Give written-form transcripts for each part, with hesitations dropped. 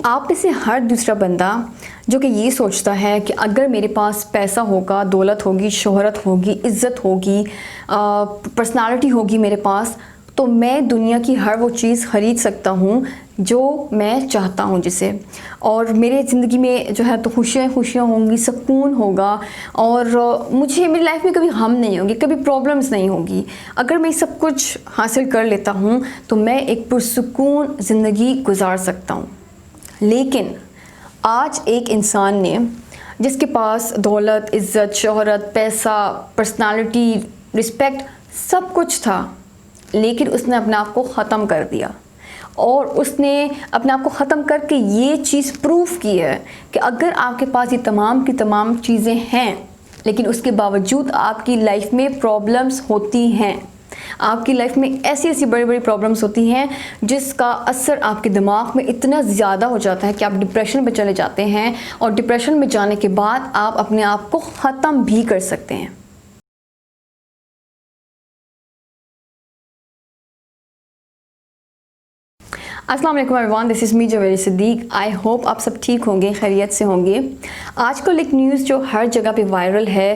آپ میں سے ہر دوسرا بندہ جو کہ یہ سوچتا ہے کہ اگر میرے پاس پیسہ ہوگا، دولت ہوگی، شہرت ہوگی، عزت ہوگی، پرسنالٹی ہوگی میرے پاس، تو میں دنیا کی ہر وہ چیز خرید سکتا ہوں جو میں چاہتا ہوں جسے، اور میرے زندگی میں جو ہے تو خوشیاں ہوں گی، سکون ہوگا، اور میری لائف میں کبھی غم نہیں ہوگی، کبھی پرابلمس نہیں ہوگی۔ اگر میں سب کچھ حاصل کر لیتا ہوں تو میں ایک پرسکون زندگی گزار سکتا ہوں۔ لیکن آج ایک انسان نے جس کے پاس دولت، عزت، شہرت، پیسہ، پرسنالٹی، رسپیکٹ سب کچھ تھا، لیکن اس نے اپنے آپ کو ختم کر دیا، اور اس نے اپنے آپ کو ختم کر کے یہ چیز پروف کی ہے کہ اگر آپ کے پاس یہ تمام کی تمام چیزیں ہیں لیکن اس کے باوجود آپ کی لائف میں پرابلمس ہوتی ہیں، آپ کی لائف میں ایسی بڑی بڑی پرابلمس ہوتی ہیں جس کا اثر آپ کے دماغ میں اتنا زیادہ ہو جاتا ہے کہ آپ ڈپریشن میں چلے جاتے ہیں، اور ڈپریشن میں جانے کے بعد آپ اپنے آپ کو ختم بھی کر سکتے ہیں۔ السلام علیکم everyone, this is me Javeria Siddiq. I hope آپ سب ٹھیک ہوں گے، خیریت سے ہوں گے۔ آج کل ایک نیوز جو ہر جگہ پہ وائرل ہے،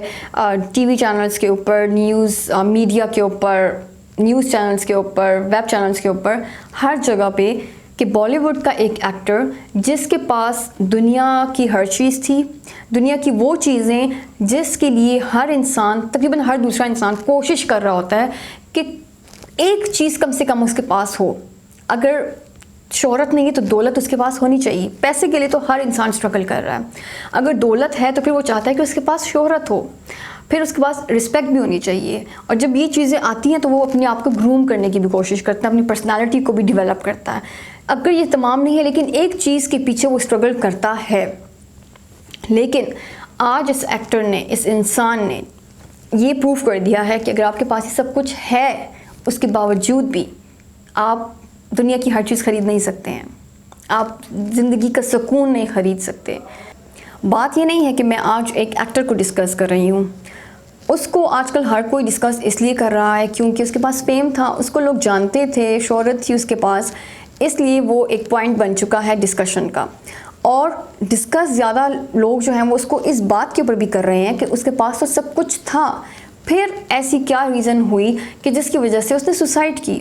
ٹی وی چینلز کے اوپر، نیوز میڈیا کے اوپر، نیوز چینلز کے اوپر، ویب چینلز کے اوپر، ہر جگہ پہ، کہ بالی ووڈ کا ایک ایکٹر جس کے پاس دنیا کی ہر چیز تھی، دنیا کی وہ چیزیں جس کے لیے ہر انسان، تقریباً ہر دوسرا انسان کوشش کر رہا ہوتا ہے کہ ایک چیز کم سے کم اس کے پاس ہو۔ اگر شہرت نہیں ہے تو دولت اس کے پاس ہونی چاہیے۔ پیسے کے لیے تو ہر انسان اسٹرگل کر رہا ہے۔ اگر دولت ہے تو پھر وہ چاہتا ہے کہ اس کے پاس شہرت ہو، پھر اس کے پاس رسپیکٹ بھی ہونی چاہیے، اور جب یہ چیزیں آتی ہیں تو وہ اپنے آپ کو گروم کرنے کی بھی کوشش کرتا ہے، اپنی پرسنالٹی کو بھی ڈیولپ کرتا ہے۔ اگر یہ تمام نہیں ہے لیکن ایک چیز کے پیچھے وہ اسٹرگل کرتا ہے۔ لیکن آج اس ایکٹر نے، اس انسان نے یہ پروف کر دیا ہے کہ اگر آپ کے پاس یہ سب کچھ ہے، اس کے باوجود بھی آپ دنیا کی ہر چیز خرید نہیں سکتے ہیں، آپ زندگی کا سکون نہیں خرید سکتے۔ بات یہ نہیں ہے کہ میں آج ایک ایکٹر کو ڈسکس کر رہی ہوں، اس کو آج کل ہر کوئی ڈسکس اس لیے کر رہا ہے کیونکہ اس کے پاس فیم تھا، اس کو لوگ جانتے تھے، شہرت تھی اس کے پاس، اس لیے وہ ایک پوائنٹ بن چکا ہے ڈسکشن کا۔ اور ڈسکس زیادہ لوگ جو ہیں وہ اس کو اس بات کے اوپر بھی کر رہے ہیں کہ اس کے پاس تو سب کچھ تھا، پھر ایسی کیا ریزن ہوئی کہ جس کی وجہ سے اس نے سوسائڈ کی۔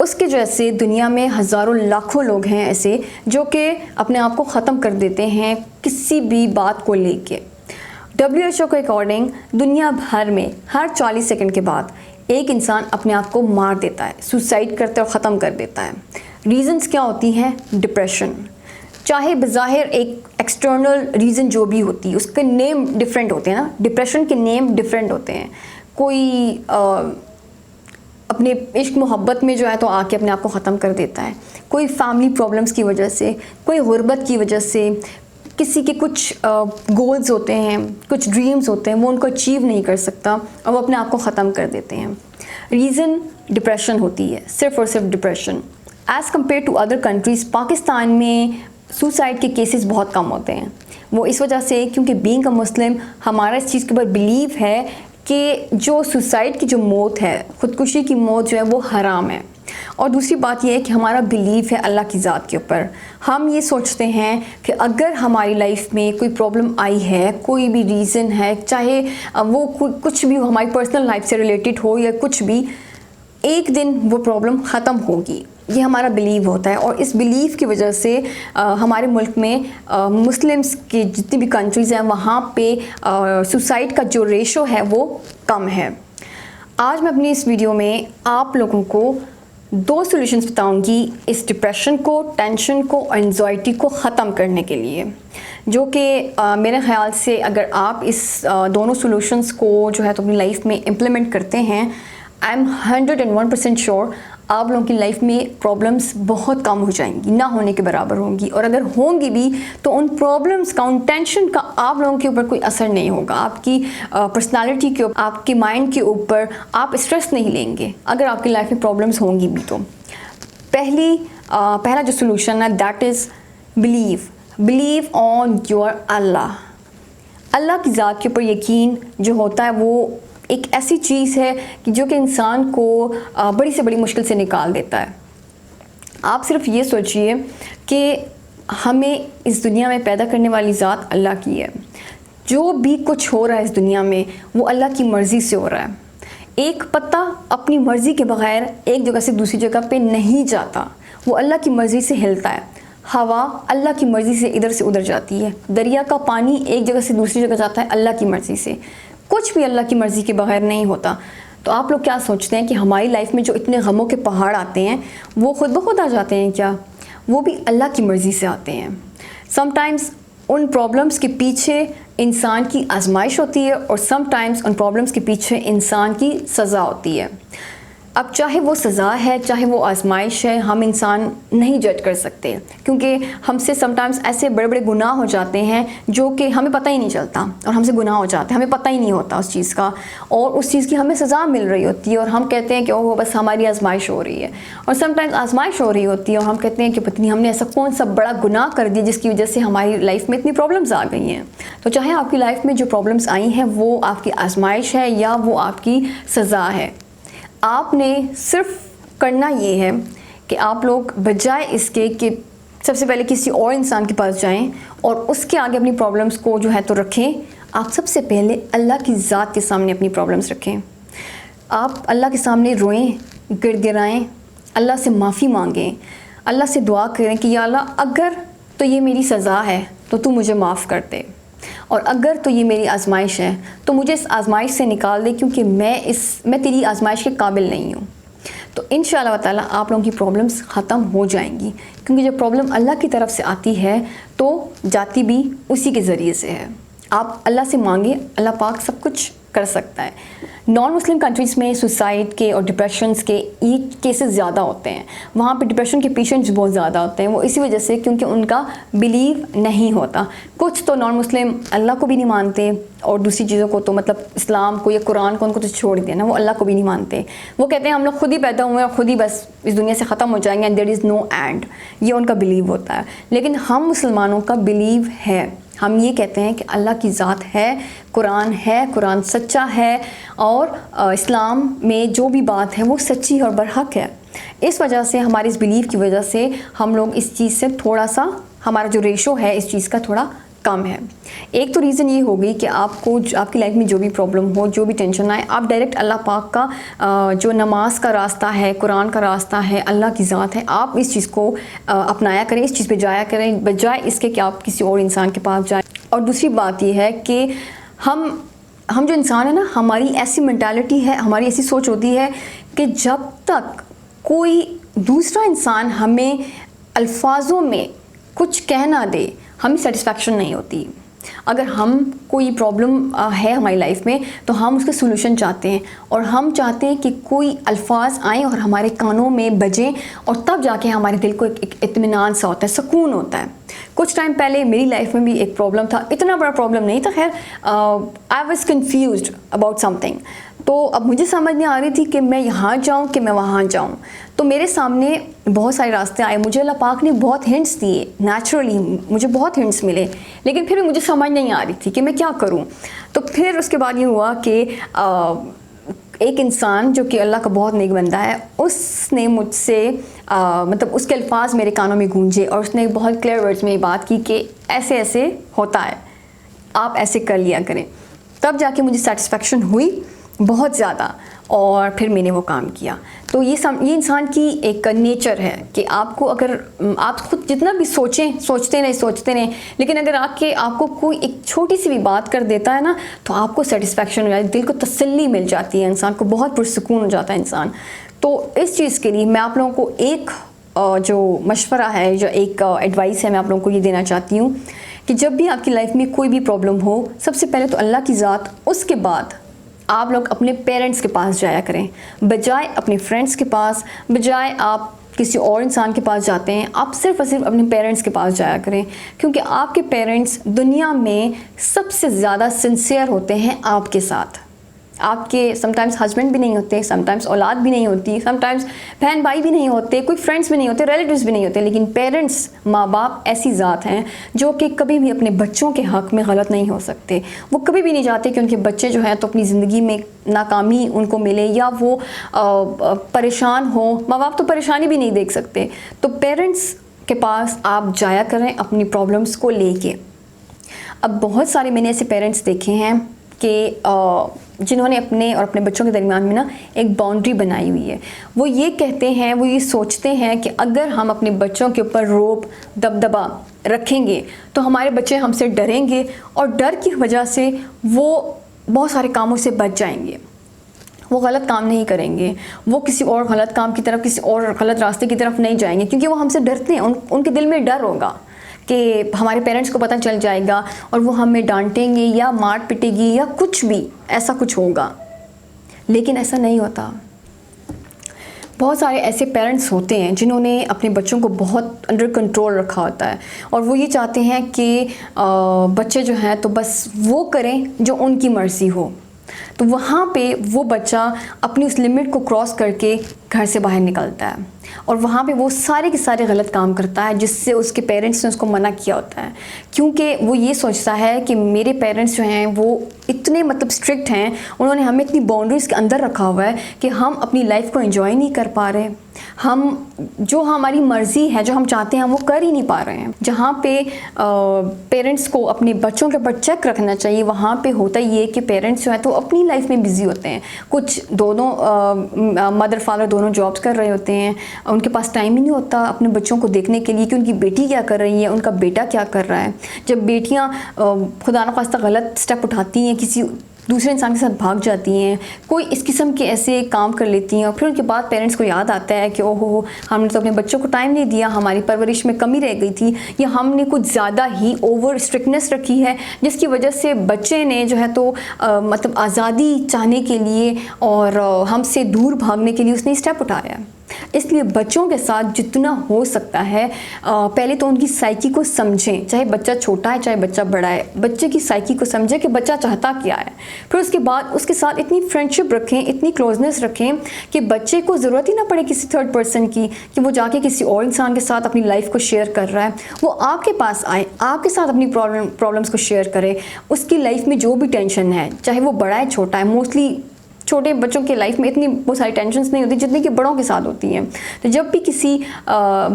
اس کے جیسے دنیا میں ہزاروں لاکھوں لوگ ہیں ایسے جو کہ اپنے آپ کو ختم کر دیتے ہیں کسی بھی بات کو لے کے۔ WHO کے اکارڈنگ دنیا بھر میں ہر 40 سیکنڈ کے بعد ایک انسان اپنے آپ کو مار دیتا ہے، سوسائڈ کرتا ہے اور ختم کر دیتا ہے۔ ریزنز کیا ہوتی ہیں؟ ڈپریشن، چاہے بظاہر ایک ایکسٹرنل ریزن جو بھی ہوتی ہے، اس کے نیم ڈیفرنٹ ہوتے ہیں نا، ڈپریشن کے نیم ڈیفرنٹ ہوتے ہیں۔ کوئی اپنے عشق محبت میں جو ہے تو آ کے اپنے آپ کو ختم کر دیتا ہے، کوئی فیملی پرابلمس کی وجہ سے، کوئی غربت کی وجہ سے، کسی کے کچھ گولز ہوتے ہیں، کچھ ڈریمز ہوتے ہیں، وہ ان کو اچیو نہیں کر سکتا اور وہ اپنے آپ کو ختم کر دیتے ہیں۔ ریزن ڈپریشن ہوتی ہے، صرف اور صرف depression. As compared to other countries, Pakistan میں سوسائڈ کے کیسز بہت کم ہوتے ہیں۔ وہ اس وجہ سے کیونکہ بینگ اے مسلم ہمارا اس چیز کے اوپر بلیو ہے کہ جو سوسائڈ کی جو موت ہے، خودکشی کی موت جو ہے وہ حرام ہے۔ اور دوسری بات یہ ہے کہ ہمارا بلیف ہے اللہ کی ذات کے اوپر۔ ہم یہ سوچتے ہیں کہ اگر ہماری لائف میں کوئی پرابلم آئی ہے، کوئی بھی ریزن ہے، چاہے وہ کچھ بھی ہماری پرسنل لائف سے ریلیٹڈ ہو یا کچھ بھی، ایک دن وہ پرابلم ختم ہوگی، یہ ہمارا بلیو ہوتا ہے۔ اور اس بلیف کی وجہ سے ہمارے ملک میں مسلمس کی جتنی بھی کنٹریز ہیں وہاں پہ سوسائڈ کا جو ریشو ہے وہ کم ہے۔ آج میں اپنی اس ویڈیو میں آپ لوگوں کو 2 سولوشنز بتاؤں گی اس ڈپریشن کو، ٹینشن کو اور انزائٹی کو ختم کرنے کے لیے، جو کہ میرے خیال سے اگر آپ اس دونوں سولوشنز کو جو ہے تو اپنی لائف میں امپلیمنٹ کرتے ہیں، آئی ایم 101% شیور آپ لوگوں کی لائف میں پرابلمس بہت کم ہو جائیں گی، نہ ہونے کے برابر ہوں گی، اور اگر ہوں گی بھی تو ان پرابلمس کا، ان ٹینشن کا آپ لوگوں کے اوپر کوئی اثر نہیں ہوگا، آپ کی پرسنالٹی کے اوپر، آپ کے مائنڈ کے اوپر آپ اسٹریس نہیں لیں گے اگر آپ کی لائف میں پرابلمس ہوں گی بھی تو۔ پہلا جو سولوشن ہے that is believe on your اللہ کی ذات کے اوپر یقین جو ہوتا ہے وہ ایک ایسی چیز ہے کہ جو کہ انسان کو بڑی سے بڑی مشکل سے نکال دیتا ہے۔ آپ صرف یہ سوچئے کہ ہمیں اس دنیا میں پیدا کرنے والی ذات اللہ کی ہے. جو بھی کچھ ہو رہا ہے اس دنیا میں وہ اللہ کی مرضی سے ہو رہا ہے. ایک پتا اپنی مرضی کے بغیر ایک جگہ سے دوسری جگہ پہ نہیں جاتا, وہ اللہ کی مرضی سے ہلتا ہے. ہوا اللہ کی مرضی سے ادھر سے ادھر جاتی ہے. دریا کا پانی ایک جگہ سے دوسری جگہ جاتا ہے اللہ کی مرضی سے. کچھ بھی اللہ کی مرضی کے بغیر نہیں ہوتا. تو آپ لوگ کیا سوچتے ہیں کہ ہماری لائف میں جو اتنے غموں کے پہاڑ آتے ہیں وہ خود بخود آ جاتے ہیں کیا؟ وہ بھی اللہ کی مرضی سے آتے ہیں. سم ٹائمز ان پرابلمس کے پیچھے انسان کی آزمائش ہوتی ہے اور سم ٹائمز ان پرابلمس کے پیچھے انسان کی سزا ہوتی ہے. اب چاہے وہ سزا ہے چاہے وہ آزمائش ہے, ہم انسان نہیں جج کر سکتے کیونکہ ہم سے سم ٹائمز ایسے بڑے بڑے گناہ ہو جاتے ہیں جو کہ ہمیں پتہ ہی نہیں چلتا اور ہم سے گناہ ہو جاتے ہیں, ہمیں پتہ ہی نہیں ہوتا اس چیز کا اور اس چیز کی ہمیں سزا مل رہی ہوتی ہے اور ہم کہتے ہیں کہ اوہ بس ہماری آزمائش ہو رہی ہے. اور سم ٹائمز آزمائش ہو رہی ہوتی ہے اور ہم کہتے ہیں کہ پتہ نہیں ہم نے ایسا کون سا بڑا گناہ کر دیا جس کی وجہ سے ہماری لائف میں اتنی پرابلمز آ گئی ہیں. تو چاہے آپ کی لائف میں جو پرابلمز آئی ہیں وہ آپ کی آزمائش ہے یا وہ آپ کی سزا ہے, آپ نے صرف کرنا یہ ہے کہ آپ لوگ بجائے اس کے کہ سب سے پہلے کسی اور انسان کے پاس جائیں اور اس کے آگے اپنی پرابلمس کو جو ہے تو رکھیں, آپ سب سے پہلے اللہ کی ذات کے سامنے اپنی پرابلمس رکھیں. آپ اللہ کے سامنے روئیں, گڑ گڑائیں, اللہ سے معافی مانگیں, اللہ سے دعا کریں کہ یا اللہ اگر تو یہ میری سزا ہے تو تو مجھے معاف کر دے, اور اگر تو یہ میری آزمائش ہے تو مجھے اس آزمائش سے نکال دے کیونکہ میں تیری آزمائش کے قابل نہیں ہوں. تو انشاءاللہ تعالیٰ آپ لوگوں کی پرابلمس ختم ہو جائیں گی کیونکہ جب پرابلم اللہ کی طرف سے آتی ہے تو جاتی بھی اسی کے ذریعے سے ہے. آپ اللہ سے مانگیں, اللہ پاک سب کچھ کر سکتا ہے. نان مسلم کنٹریز میں سوسائڈ کے اور ڈپریشنس کے یہ کیسز زیادہ ہوتے ہیں. وہاں پہ ڈپریشن کے پیشنٹس بہت زیادہ ہوتے ہیں, وہ اسی وجہ سے کیونکہ ان کا بلیو نہیں ہوتا. کچھ تو نان مسلم اللہ کو بھی نہیں مانتے اور دوسری چیزوں کو تو مطلب اسلام کو یا قرآن کو ان کو تو چھوڑ دیا نا, وہ اللہ کو بھی نہیں مانتے. وہ کہتے ہیں ہم لوگ خود ہی پیدا ہوئے اور خود ہی بس اس دنیا سے ختم ہو جائیں گے, and there is know and. یہ ان کا بلیو ہوتا ہے. لیکن ہم مسلمانوں کا بلیو ہے, ہم یہ کہتے ہیں کہ اللہ کی ذات ہے, قرآن سچا ہے اور اسلام میں جو بھی بات ہے وہ سچی اور برحق ہے. اس وجہ سے ہمارے اس بلیف کی وجہ سے ہم لوگ اس چیز سے تھوڑا سا, ہمارا جو ریشو ہے اس چیز کا تھوڑا کم ہے. ایک تو ریزن یہ ہوگی کہ آپ کو آپ کی لائف میں جو بھی پرابلم ہو, جو بھی ٹینشن آئے, آپ ڈائریکٹ اللہ پاک کا جو نماز کا راستہ ہے, قرآن کا راستہ ہے, اللہ کی ذات ہے, آپ اس چیز کو اپنایا کریں, اس چیز پہ جایا کریں بجائے اس کے کہ آپ کسی اور انسان کے پاس جائیں. اور دوسری بات یہ ہے کہ ہم جو انسان ہے نا, ہماری ایسی مینٹالٹی ہے, ہماری ایسی سوچ ہوتی ہے کہ جب تک کوئی دوسرا انسان ہمیں الفاظوں میں کچھ کہہ نہ دے ہمیں سیٹسفیکشن نہیں ہوتی. اگر ہم کوئی پرابلم ہے ہماری لائف میں تو ہم اس کا سولوشن چاہتے ہیں اور ہم چاہتے ہیں کہ کوئی الفاظ آئیں اور ہمارے کانوں میں بجیں اور تب جا کے ہمارے دل کو ایک اطمینان سا ہوتا ہے, سکون ہوتا ہے. کچھ ٹائم پہلے میری لائف میں بھی ایک پرابلم تھا, اتنا بڑا پرابلم نہیں تھا, خیر I was confused about some thing. تو اب مجھے سمجھ نہیں آ رہی تھی کہ میں یہاں جاؤں کہ میں وہاں جاؤں. تو میرے سامنے بہت سارے راستے آئے, مجھے اللہ پاک نے بہت ہنٹس دیے, نیچرلی مجھے بہت ہنٹس ملے, لیکن پھر بھی مجھے سمجھ نہیں آ رہی تھی کہ میں کیا کروں. تو پھر اس کے بعد یہ ہوا کہ ایک انسان جو کہ اللہ کا بہت نیک بندہ ہے, اس نے مجھ سے مطلب اس کے الفاظ میرے کانوں میں گونجے اور اس نے بہت کلیئر ورڈز میں یہ بات کی کہ ایسے ایسے ہوتا ہے, آپ ایسے کر لیا کریں. تب جا کے مجھے سیٹسفیکشن ہوئی بہت زیادہ اور پھر میں نے وہ کام کیا. تو یہ انسان کی ایک نیچر ہے کہ آپ کو اگر آپ خود جتنا بھی سوچتے رہیں, لیکن اگر آپ کو کوئی ایک چھوٹی سی بھی بات کر دیتا ہے نا تو آپ کو سیٹسفیکشن ہو جاتی ہے, دل کو تسلی مل جاتی ہے, انسان کو بہت پرسکون ہو جاتا ہے انسان. تو اس چیز کے لیے میں آپ لوگوں کو ایک جو مشورہ ہے, جو ایک ایڈوائس ہے, میں آپ لوگوں کو یہ دینا چاہتی ہوں کہ جب بھی آپ کی لائف میں کوئی بھی پرابلم ہو, سب سے پہلے تو اللہ کی ذات, اس کے بعد آپ لوگ اپنے پیرنٹس کے پاس جایا کریں بجائے اپنے فرینڈس کے پاس, بجائے آپ کسی اور انسان کے پاس جاتے ہیں, آپ صرف اور صرف اپنے پیرنٹس کے پاس جایا کریں. کیونکہ آپ کے پیرنٹس دنیا میں سب سے زیادہ سنسیئر ہوتے ہیں آپ کے ساتھ. آپ کے سم ٹائمز ہسبینڈ بھی نہیں ہوتے, سم ٹائمز اولاد بھی نہیں ہوتی, سم ٹائمز بہن بھائی بھی نہیں ہوتے, کوئی فرینڈس بھی نہیں ہوتے, ریلیٹیوز بھی نہیں ہوتے, لیکن پیرنٹس, ماں باپ ایسی ذات ہیں جو کہ کبھی بھی اپنے بچوں کے حق میں غلط نہیں ہو سکتے. وہ کبھی بھی نہیں چاہتے کہ ان کے بچے جو ہیں تو اپنی زندگی میں ناکامی ان کو ملے یا وہ پریشان ہوں. ماں باپ تو پریشانی بھی نہیں دیکھ سکتے. تو پیرنٹس کے پاس آپ جایا کریں اپنی پرابلمس کو لے کے. اب بہت سارے میں نے ایسے پیرنٹس دیکھے ہیں کہ جنہوں نے اپنے اور اپنے بچوں کے درمیان میں نا ایک باؤنڈری بنائی ہوئی ہے. وہ یہ کہتے ہیں, وہ یہ سوچتے ہیں کہ اگر ہم اپنے بچوں کے اوپر روب دبدبا رکھیں گے تو ہمارے بچے ہم سے ڈریں گے, اور ڈر کی وجہ سے وہ بہت سارے کاموں سے بچ جائیں گے, وہ غلط کام نہیں کریں گے, وہ کسی اور غلط کام کی طرف, کسی اور غلط راستے کی طرف نہیں جائیں گے, کیونکہ وہ ہم سے ڈرتے ہیں. ان کے دل میں ڈر ہوگا کہ ہمارے پیرنٹس کو پتہ چل جائے گا اور وہ ہمیں ڈانٹیں گے یا مار پٹے گی یا کچھ بھی ایسا کچھ ہوگا. لیکن ایسا نہیں ہوتا. بہت سارے ایسے پیرنٹس ہوتے ہیں جنہوں نے اپنے بچوں کو بہت انڈر کنٹرول رکھا ہوتا ہے, اور وہ یہ چاہتے ہیں کہ بچے جو ہیں تو بس وہ کریں جو ان کی مرضی ہو. تو وہاں پہ وہ بچہ اپنی اس لمٹ کو کراس کر کے گھر سے باہر نکلتا ہے, اور وہاں پہ وہ سارے کے سارے غلط کام کرتا ہے جس سے اس کے پیرنٹس نے اس کو منع کیا ہوتا ہے, کیونکہ وہ یہ سوچتا ہے کہ میرے پیرنٹس جو ہیں وہ اتنے اسٹرکٹ ہیں, انہوں نے ہمیں اتنی باؤنڈریز کے اندر رکھا ہوا ہے کہ ہم اپنی لائف کو انجوائے نہیں کر پا رہے, ہم جو ہماری مرضی ہے, جو ہم چاہتے ہیں وہ کر ہی نہیں پا رہے ہیں. جہاں پہ پیرنٹس کو اپنے بچوں کے اوپر چیک رکھنا چاہیے, وہاں پہ ہوتا یہ کہ پیرنٹس جو ہیں تو اپنی لائف میں بزی ہوتے ہیں. کچھ دونوں مدر فادر دونوں جابس کر رہے ہوتے ہیں, ان کے پاس ٹائم ہی نہیں ہوتا اپنے بچوں کو دیکھنے کے لیے کہ ان کی بیٹی کیا کر رہی ہے, ان کا بیٹا کیا کر رہا ہے. جب بیٹیاں خدا نخواستہ غلط اسٹیپ اٹھاتی ہیں, کسی دوسرے انسان کے ساتھ بھاگ جاتی ہیں, کوئی اس قسم کے ایسے کام کر لیتی ہیں, اور پھر ان کے بعد پیرنٹس کو یاد آتا ہے کہ اوہ ہو ہم نے تو اپنے بچوں کو ٹائم نہیں دیا, ہماری پرورش میں کمی رہ گئی تھی, یا ہم نے کچھ زیادہ ہی اوور اسٹرکٹنس رکھی ہے جس کی وجہ سے بچے نے جو ہے تو آزادی چاہنے کے لیے اور ہم سے دور بھاگنے کے لیے اس نے اسٹیپ اٹھایا. اس لیے بچوں کے ساتھ جتنا ہو سکتا ہے پہلے تو ان کی سائیکی کو سمجھیں, چاہے بچہ چھوٹا ہے چاہے بچہ بڑا ہے, بچے کی سائیکی کو سمجھیں کہ بچہ چاہتا کیا ہے. پھر اس کے بعد اس کے ساتھ اتنی فرینڈشپ رکھیں, اتنی کلوزنس رکھیں کہ بچے کو ضرورت ہی نہ پڑے کسی تھرڈ پرسن کی کہ وہ جا کے کسی اور انسان کے ساتھ اپنی لائف کو شیئر کر رہا ہے. وہ آپ کے پاس آئے, آپ کے ساتھ اپنی پرابلمس کو شیئر کرے. اس کی لائف میں جو بھی ٹینشن ہے, چاہے وہ بڑا ہے چھوٹا ہے, موسٹلی چھوٹے بچوں کی لائف میں اتنی بہت ساری ٹینشنس نہیں ہوتی جتنی کہ بڑوں کے ساتھ ہوتی ہیں. تو جب بھی کسی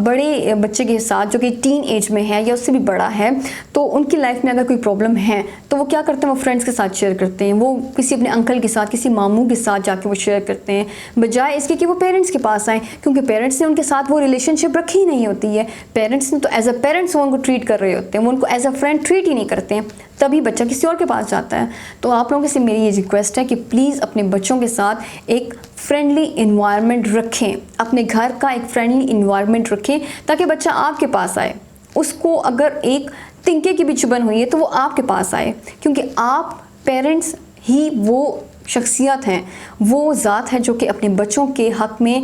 بڑے بچے کے ساتھ جو کہ ٹین ایج میں ہے یا اس سے بھی بڑا ہے, تو ان کی لائف میں اگر کوئی پرابلم ہے تو وہ کیا کرتے ہیں, وہ فرینڈس کے ساتھ شیئر کرتے ہیں, وہ کسی اپنے انکل کے ساتھ, کسی ماموں کے ساتھ جا کے وہ شیئر کرتے ہیں, بجائے اس کے کہ وہ پیرنٹس کے پاس آئیں, کیونکہ پیرنٹس نے ان کے ساتھ وہ ریلیشن شپ رکھی ہی نہیں ہوتی ہے. پیرنٹس نے تو ایز اے پیرنٹس وہ ان کو ٹریٹ کر رہے ہوتے ہیں, وہ ان کو ایز اے فرینڈ ٹریٹ ہی نہیں کرتے ہیں, تبھی بچہ کسی اور کے پاس جاتا ہے. تو آپ لوگوں سے میری یہ ریکویسٹ ہے کہ پلیز اپنے بچوں کے ساتھ ایک فرینڈلی انوائرمنٹ رکھیں, اپنے گھر کا ایک فرینڈلی انوائرمنٹ رکھیں تاکہ بچہ آپ کے پاس آئے. اس کو اگر ایک تنکے کی بھی چبھن ہوئی ہے تو وہ آپ کے پاس آئے, کیونکہ آپ پیرنٹس ہی وہ شخصیت ہیں, وہ ذات ہے جو کہ اپنے بچوں کے حق میں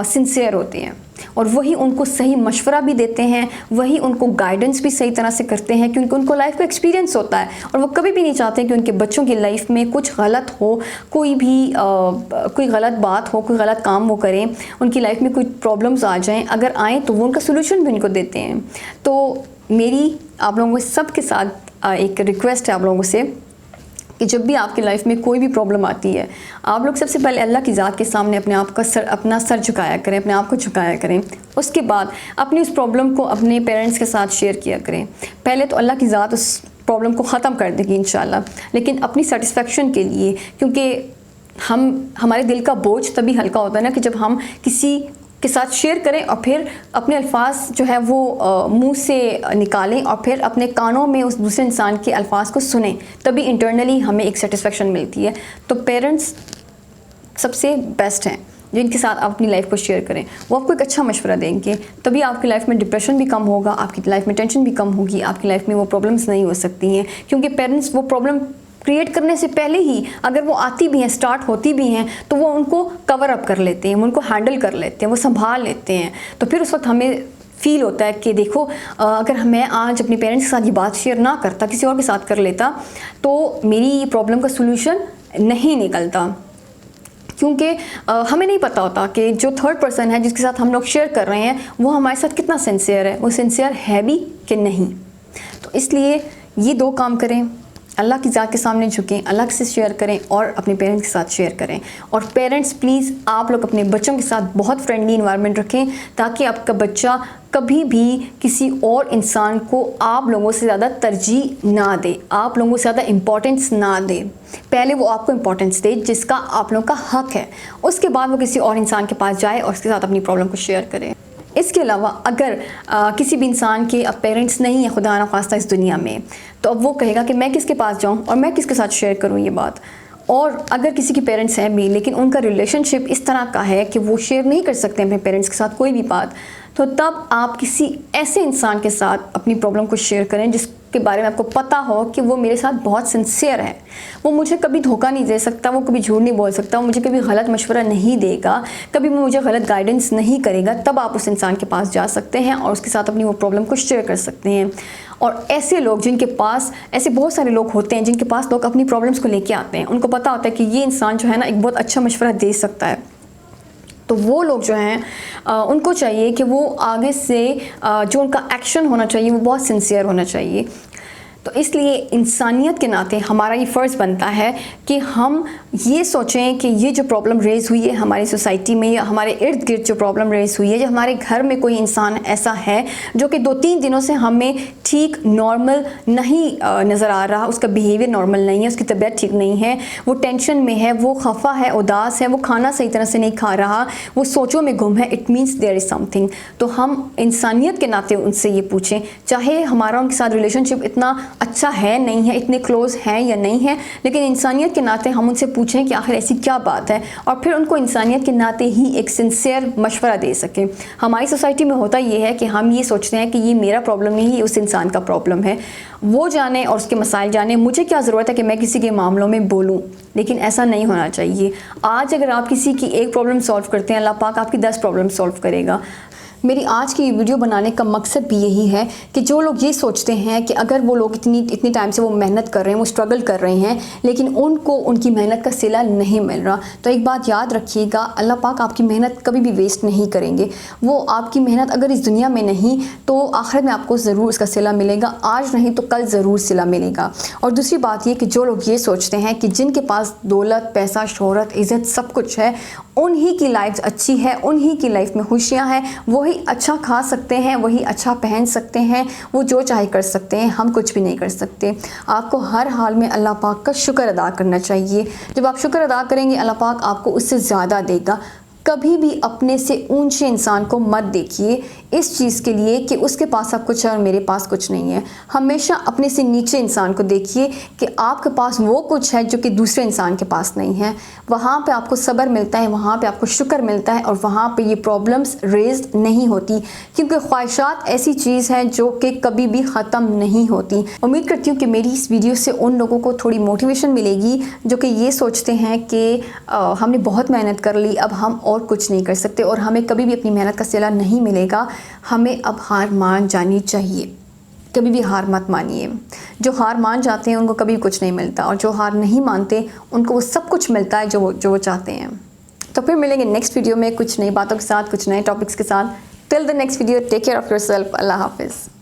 سنسیئر ہوتے ہیں, اور وہی ان کو صحیح مشورہ بھی دیتے ہیں, وہی ان کو گائیڈنس بھی صحیح طرح سے کرتے ہیں, کیونکہ ان کو لائف کا ایکسپیرینس ہوتا ہے, اور وہ کبھی بھی نہیں چاہتے کہ ان کے بچوں کی لائف میں کچھ غلط ہو, کوئی غلط بات ہو, کوئی غلط کام وہ کریں, ان کی لائف میں کوئی پرابلمز آ جائیں, اگر آئیں تو وہ ان کا سولوشن بھی ان کو دیتے ہیں. تو میری آپ لوگوں سب کے ساتھ ایک ریکویسٹ ہے آپ لوگوں سے کہ جب بھی آپ کی لائف میں کوئی بھی پرابلم آتی ہے, آپ لوگ سب سے پہلے اللہ کی ذات کے سامنے اپنا سر جھکایا کریں, اپنے آپ کو جھکایا کریں. اس کے بعد اپنی اس پرابلم کو اپنے پیرنٹس کے ساتھ شیئر کیا کریں. پہلے تو اللہ کی ذات اس پرابلم کو ختم کر دے گی انشاءاللہ, لیکن اپنی سیٹسفیکشن کے لیے, کیونکہ ہمارے دل کا بوجھ تبھی ہلکا ہوتا ہے نا کہ جب ہم کسی کے ساتھ شیئر کریں اور پھر اپنے الفاظ جو ہے وہ منہ سے نکالیں اور پھر اپنے کانوں میں اس دوسرے انسان کے الفاظ کو سنیں, تبھی انٹرنلی ہمیں ایک سیٹسفیکشن ملتی ہے. تو پیرنٹس سب سے بیسٹ ہیں جن کے ساتھ آپ اپنی لائف کو شیئر کریں, وہ آپ کو ایک اچھا مشورہ دیں گے, تبھی آپ کی لائف میں ڈپریشن بھی کم ہوگا, آپ کی لائف میں ٹینشن بھی کم ہوگی, آپ کی لائف میں وہ پرابلمس نہیں ہو سکتی ہیں, کیونکہ پیرنٹس وہ پرابلم کریٹ کرنے سے پہلے ہی اگر وہ آتی بھی ہیں, اسٹارٹ ہوتی بھی ہیں, تو وہ ان کو کور اپ کر لیتے ہیں, وہ ان کو ہینڈل کر لیتے ہیں, وہ سنبھال لیتے ہیں. تو پھر اس وقت ہمیں فیل ہوتا ہے کہ دیکھو اگر میں آج اپنے پیرنٹس کے ساتھ یہ بات شیئر نہ کرتا, کسی اور کے ساتھ کر لیتا, تو میری پرابلم کا سولوشن نہیں نکلتا. کیونکہ ہمیں نہیں پتہ ہوتا کہ جو تھرڈ پرسن ہے جس کے ساتھ ہم لوگ شیئر کر رہے ہیں وہ ہمارے ساتھ کتنا سنسیئر ہے, وہ سنسیئر ہے بھی کہ نہیں. تو اس لیے یہ دو کام کریں, اللہ کی ذات کے سامنے جھکیں, اللہ سے شیئر کریں اور اپنے پیرنٹس کے ساتھ شیئر کریں. اور پیرنٹس پلیز آپ لوگ اپنے بچوں کے ساتھ بہت فرینڈلی انوائرمنٹ رکھیں تاکہ آپ کا بچہ کبھی بھی کسی اور انسان کو آپ لوگوں سے زیادہ ترجیح نہ دے، آپ لوگوں سے زیادہ امپورٹنس نہ دے. پہلے وہ آپ کو امپورٹنس دے جس کا آپ لوگوں کا حق ہے، اس کے بعد وہ کسی اور انسان کے پاس جائے اور اس کے ساتھ اپنی پرابلم کو شیئر کرے. اس کے علاوہ اگر کسی بھی انسان کے اب پیرنٹس نہیں ہیں خدا نخواستہ اس دنیا میں، تو اب وہ کہے گا کہ میں کس کے پاس جاؤں اور میں کس کے ساتھ شیئر کروں یہ بات. اور اگر کسی کے پیرنٹس ہیں بھی لیکن ان کا ریلیشن شپ اس طرح کا ہے کہ وہ شیئر نہیں کر سکتے اپنے پیرنٹس کے ساتھ کوئی بھی بات، تو تب آپ کسی ایسے انسان کے ساتھ اپنی پرابلم کو شیئر کریں جس کے بارے میں آپ کو پتہ ہو کہ وہ میرے ساتھ بہت سنسیئر ہے، وہ مجھے کبھی دھوکہ نہیں دے سکتا، وہ کبھی جھوٹ نہیں بول سکتا، وہ مجھے کبھی غلط مشورہ نہیں دے گا، کبھی وہ مجھے غلط گائیڈنس نہیں کرے گا. تب آپ اس انسان کے پاس جا سکتے ہیں اور اس کے ساتھ اپنی وہ پرابلم کو شیئر کر سکتے ہیں. اور ایسے لوگ جن کے پاس، ایسے بہت سارے لوگ ہوتے ہیں جن کے پاس لوگ اپنی پرابلمس کو لے کے آتے ہیں، ان کو پتہ ہوتا ہے کہ یہ انسان جو ہے نا ایک بہت اچھا مشورہ دے سکتا ہے، تو وہ لوگ جو ہیں ان کو چاہیے کہ وہ آگے سے جو ان کا ایکشن ہونا چاہیے وہ بہت سنسیئر ہونا چاہیے. تو اس لیے انسانیت کے ناطے ہمارا یہ فرض بنتا ہے کہ ہم یہ سوچیں کہ یہ جو پرابلم ریز ہوئی ہے ہماری سوسائٹی میں یا ہمارے ارد گرد جو پرابلم ریز ہوئی ہے، جو ہمارے گھر میں کوئی انسان ایسا ہے جو کہ 2-3 دنوں سے ہمیں ٹھیک نارمل نہیں نظر آ رہا، اس کا بیہیویئر نارمل نہیں ہے، اس کی طبیعت ٹھیک نہیں ہے، وہ ٹینشن میں ہے، وہ خفا ہے، اداس ہے، وہ کھانا صحیح طرح سے نہیں کھا رہا، وہ سوچوں میں گم ہے، it means there is some thing. تو ہم انسانیت کے ناطے ان سے یہ پوچھیں، چاہے ہمارا ان کے ساتھ ریلیشن شپ اتنا اچھا ہے نہیں ہے، اتنے کلوز ہیں یا نہیں ہے، لیکن انسانیت کے ناطے ہم ان سے پوچھیں کہ آخر ایسی کیا بات ہے، اور پھر ان کو انسانیت کے ناطے ہی ایک سنسیئر مشورہ دے سکیں. ہماری سوسائٹی میں ہوتا یہ ہے کہ ہم یہ سوچتے ہیں کہ یہ میرا پرابلم نہیں، یہ اس انسان کا پرابلم ہے، وہ جانے اور اس کے مسائل جانے، مجھے کیا ضرورت ہے کہ میں کسی کے معاملوں میں بولوں. لیکن ایسا نہیں ہونا چاہیے. آج اگر آپ کسی کی ایک پرابلم سالو کرتے ہیں، اللہ پاک آپ کی 10 پرابلم سالو کرے گا. میری آج کی ویڈیو بنانے کا مقصد بھی یہی ہے کہ جو لوگ یہ سوچتے ہیں کہ اگر وہ لوگ اتنی ٹائم سے وہ محنت کر رہے ہیں، وہ اسٹرگل کر رہے ہیں، لیکن ان کو ان کی محنت کا صلہ نہیں مل رہا، تو ایک بات یاد رکھیے گا، اللہ پاک آپ کی محنت کبھی بھی ویسٹ نہیں کریں گے. وہ آپ کی محنت اگر اس دنیا میں نہیں تو آخرت میں آپ کو ضرور اس کا صلہ ملے گا، آج نہیں تو کل ضرور صلہ ملے گا. اور دوسری بات یہ کہ جو لوگ یہ سوچتے ہیں کہ جن کے پاس دولت، پیسہ، شہرت، عزت سب کچھ ہے، انہی کی لائف اچھی ہے، انہی کی لائف میں خوشیاں ہیں، وہی اچھا کھا سکتے ہیں، وہی اچھا پہن سکتے ہیں، وہ جو چاہے کر سکتے ہیں، ہم کچھ بھی نہیں کر سکتے. آپ کو ہر حال میں اللہ پاک کا شکر ادا کرنا چاہیے. جب آپ شکر ادا کریں گے اللہ پاک آپ کو اس سے زیادہ دے گا. کبھی بھی اپنے سے اونچے انسان کو مت دیکھیے اس چیز کے لیے کہ اس کے پاس سب کچھ ہے اور میرے پاس کچھ نہیں ہے. ہمیشہ اپنے سے نیچے انسان کو دیکھیے کہ آپ کے پاس وہ کچھ ہے جو کہ دوسرے انسان کے پاس نہیں ہے. وہاں پہ آپ کو صبر ملتا ہے، وہاں پہ آپ کو شکر ملتا ہے، اور وہاں پہ یہ پرابلمس ریز نہیں ہوتی، کیونکہ خواہشات ایسی چیز ہے جو کہ کبھی بھی ختم نہیں ہوتی. امید کرتی ہوں کہ میری اس ویڈیو سے ان لوگوں کو تھوڑی موٹیویشن ملے گی جو کہ یہ سوچتے ہیں کہ ہم نے بہت محنت کر لی، اب ہم اور کچھ نہیں کر سکتے اور ہمیں کبھی بھی اپنی محنت کا صلہ نہیں ملے گا. ہمیں اب ہار مان جانی چاہیے. کبھی بھی ہار مت مانیے. جو ہار مان جاتے ہیں ان کو کبھی کچھ نہیں ملتا، اور جو ہار نہیں مانتے ان کو وہ سب کچھ ملتا ہے جو وہ چاہتے ہیں. تو پھر ملیں گے نیکسٹ ویڈیو میں کچھ نئی باتوں کے ساتھ، کچھ نئے ٹاپکس کے ساتھ. Till the next video, take care of yourself. اللہ حافظ.